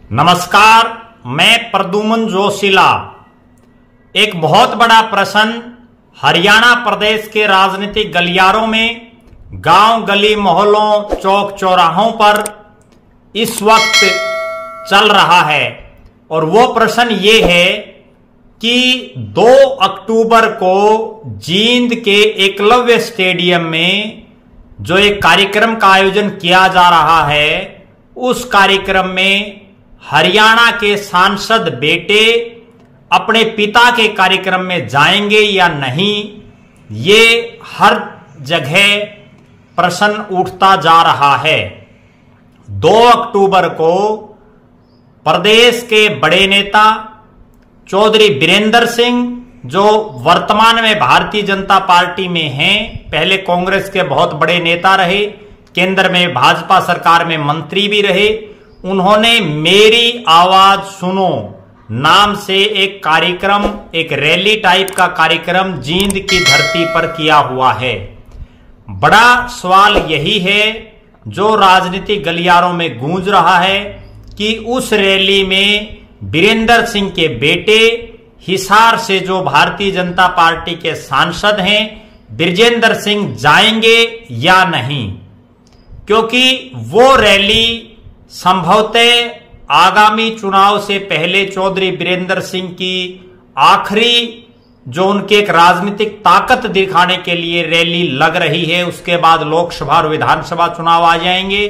नमस्कार, मैं प्रद्युमन जोशीला। एक बहुत बड़ा प्रश्न हरियाणा प्रदेश के राजनीतिक गलियारों में, गांव गली मोहल्लों चौक चौराहों पर इस वक्त चल रहा है और वो प्रश्न ये है कि 2 अक्टूबर को जींद के एकलव्य स्टेडियम में जो एक कार्यक्रम का आयोजन किया जा रहा है, उस कार्यक्रम में हरियाणा के सांसद बेटे अपने पिता के कार्यक्रम में जाएंगे या नहीं, ये हर जगह प्रश्न उठता जा रहा है। 2 अक्टूबर को प्रदेश के बड़े नेता चौधरी बीरेंद्र सिंह, जो वर्तमान में भारतीय जनता पार्टी में हैं, पहले कांग्रेस के बहुत बड़े नेता रहे, केंद्र में भाजपा सरकार में मंत्री भी रहे, उन्होंने मेरी आवाज सुनो नाम से एक कार्यक्रम, एक रैली टाइप का कार्यक्रम जींद की धरती पर किया हुआ है। बड़ा सवाल यही है जो राजनीतिक गलियारों में गूंज रहा है कि उस रैली में बीरेंद्र सिंह के बेटे, हिसार से जो भारतीय जनता पार्टी के सांसद हैं, बृजेंद्र सिंह जाएंगे या नहीं, क्योंकि वो रैली संभवतः आगामी चुनाव से पहले चौधरी बीरेंद्र सिंह की आखिरी जो उनके एक राजनीतिक ताकत दिखाने के लिए रैली लग रही है। उसके बाद लोकसभा और विधानसभा चुनाव आ जाएंगे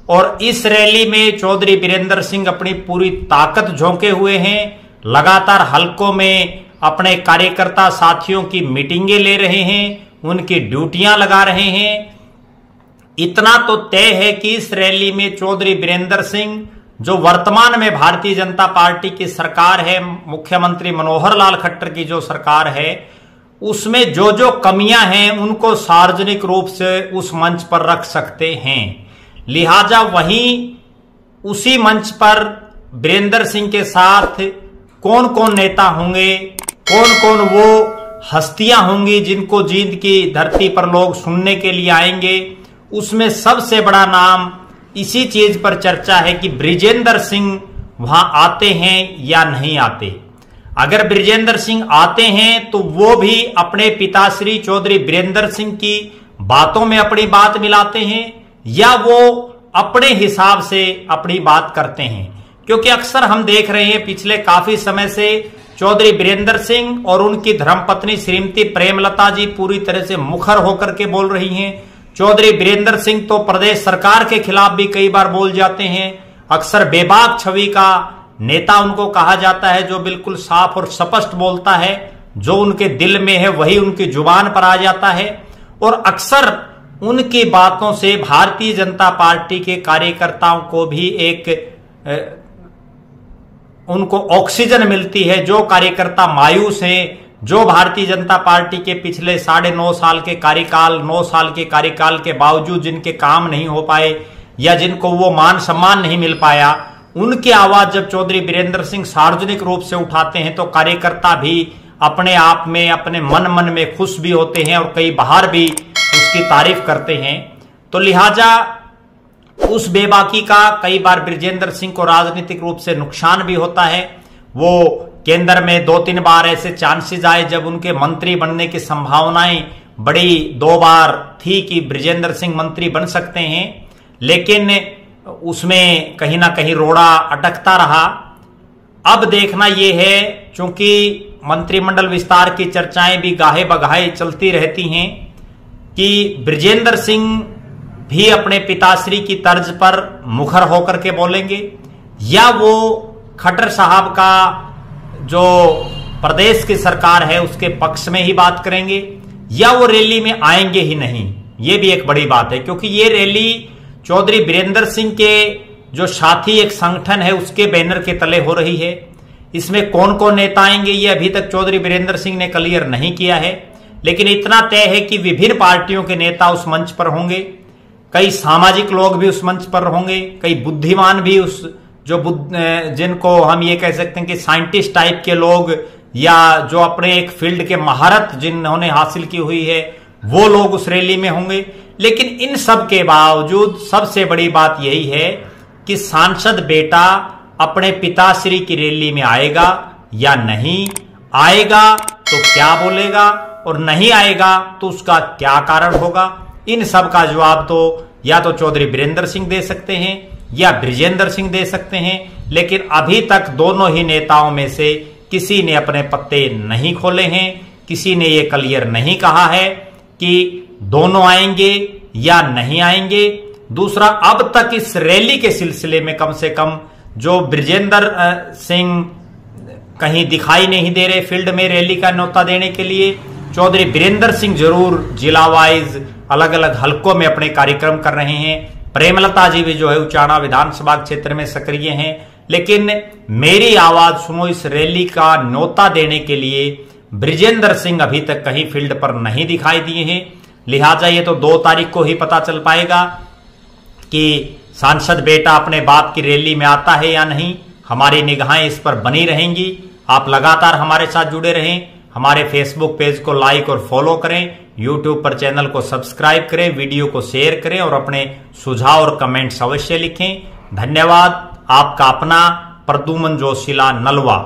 और इस रैली में चौधरी बीरेंद्र सिंह अपनी पूरी ताकत झोंके हुए हैं। लगातार हलकों में अपने कार्यकर्ता साथियों की मीटिंगें ले रहे हैं, उनकी ड्यूटियां लगा रहे हैं। इतना तो तय है कि इस रैली में चौधरी बीरेंद्र सिंह, जो वर्तमान में भारतीय जनता पार्टी की सरकार है, मुख्यमंत्री मनोहर लाल खट्टर की जो सरकार है, उसमें जो जो कमियां हैं उनको सार्वजनिक रूप से उस मंच पर रख सकते हैं। लिहाजा वहीं उसी मंच पर बीरेंद्र सिंह के साथ कौन कौन नेता होंगे, कौन कौन वो हस्तियां होंगी जिनको जींद की धरती पर लोग सुनने के लिए आएंगे, उसमें सबसे बड़ा नाम इसी चीज पर चर्चा है कि बृजेंद्र सिंह वहां आते हैं या नहीं आते। अगर बृजेंद्र सिंह आते हैं तो वो भी अपने पिताश्री चौधरी बीरेंद्र सिंह की बातों में अपनी बात मिलाते हैं या वो अपने हिसाब से अपनी बात करते हैं, क्योंकि अक्सर हम देख रहे हैं पिछले काफी समय से चौधरी बीरेंद्र सिंह और उनकी धर्मपत्नी श्रीमती प्रेमलता जी पूरी तरह से मुखर होकर के बोल रही हैं। चौधरी बीरेंद्र सिंह तो प्रदेश सरकार के खिलाफ भी कई बार बोल जाते हैं। अक्सर बेबाक छवि का नेता उनको कहा जाता है, जो बिल्कुल साफ और स्पष्ट बोलता है, जो उनके दिल में है वही उनकी जुबान पर आ जाता है। और अक्सर उनकी बातों से भारतीय जनता पार्टी के कार्यकर्ताओं को भी एक उनको ऑक्सीजन मिलती है। जो कार्यकर्ता मायूस हैं, जो भारतीय जनता पार्टी के पिछले 9.5 साल के कार्यकाल, 9 साल के कार्यकाल के बावजूद जिनके काम नहीं हो पाए या जिनको वो मान सम्मान नहीं मिल पाया, उनकी आवाज जब चौधरी बीरेंद्र सिंह सार्वजनिक रूप से उठाते हैं तो कार्यकर्ता भी अपने आप में, अपने मन में खुश भी होते हैं और कई बार भी उसकी तारीफ करते हैं। तो लिहाजा उस बेबाकी का कई बार बृजेंद्र सिंह को राजनीतिक रूप से नुकसान भी होता है। वो केंद्र में 2-3 बार ऐसे चांसेस आए जब उनके मंत्री बनने की संभावनाएं बड़ी 2 बार थी कि बृजेंद्र सिंह मंत्री बन सकते हैं, लेकिन उसमें कहीं ना कहीं रोड़ा अटकता रहा। अब देखना यह है, चूंकि मंत्रिमंडल विस्तार की चर्चाएं भी गाहे बगाहे चलती रहती हैं, कि बृजेंद्र सिंह भी अपने पिताश्री की तर्ज पर मुखर होकर के बोलेंगे या वो खट्टर साहब का जो प्रदेश की सरकार है उसके पक्ष में ही बात करेंगे या वो रैली में आएंगे ही नहीं। ये भी एक बड़ी बात है, क्योंकि ये रैली चौधरी बीरेंद्र सिंह के जो साथी एक संगठन है उसके बैनर के तले हो रही है। इसमें कौन कौन नेता आएंगे ये अभी तक चौधरी बीरेंद्र सिंह ने क्लियर नहीं किया है, लेकिन इतना तय है कि विभिन्न पार्टियों के नेता उस मंच पर होंगे, कई सामाजिक लोग भी उस मंच पर होंगे, कई बुद्धिमान भी उस जो जिनको हम ये कह सकते हैं कि साइंटिस्ट टाइप के लोग या जो अपने एक फील्ड के महारत जिन्होंने हासिल की हुई है, वो लोग उस रैली में होंगे। लेकिन इन सब के बावजूद सबसे बड़ी बात यही है कि सांसद बेटा अपने पिताश्री की रैली में आएगा या नहीं आएगा, तो क्या बोलेगा, और नहीं आएगा तो उसका क्या कारण होगा। इन सब का जवाब तो या तो चौधरी वीरेंद्र सिंह दे सकते हैं या बृजेंद्र सिंह दे सकते हैं, लेकिन अभी तक दोनों ही नेताओं में से किसी ने अपने पत्ते नहीं खोले हैं, किसी ने ये क्लियर नहीं कहा है कि दोनों आएंगे या नहीं आएंगे। दूसरा, अब तक इस रैली के सिलसिले में कम से कम जो बृजेंद्र सिंह कहीं दिखाई नहीं दे रहे फील्ड में रैली का न्योता देने के लिए। चौधरी वीरेंद्र सिंह जरूर जिला वाइज अलग अलग हलकों में अपने कार्यक्रम कर रहे हैं। प्रेमलता जी भी जो है उचाना विधानसभा क्षेत्र में सक्रिय हैं, लेकिन मेरी आवाज सुनो इस रैली का न्योता देने के लिए बृजेंद्र सिंह अभी तक कहीं फील्ड पर नहीं दिखाई दिए हैं। लिहाजा ये तो 2 तारीख को ही पता चल पाएगा कि सांसद बेटा अपने बाप की रैली में आता है या नहीं। हमारी निगाहें इस पर बनी रहेंगी। आप लगातार हमारे साथ जुड़े रहें। हमारे फेसबुक पेज को लाइक और फॉलो करें, यूट्यूब पर चैनल को सब्सक्राइब करें, वीडियो को शेयर करें और अपने सुझाव और कमेंट्स अवश्य लिखें। धन्यवाद। आपका अपना प्रद्युमन जोशीला, नलवा।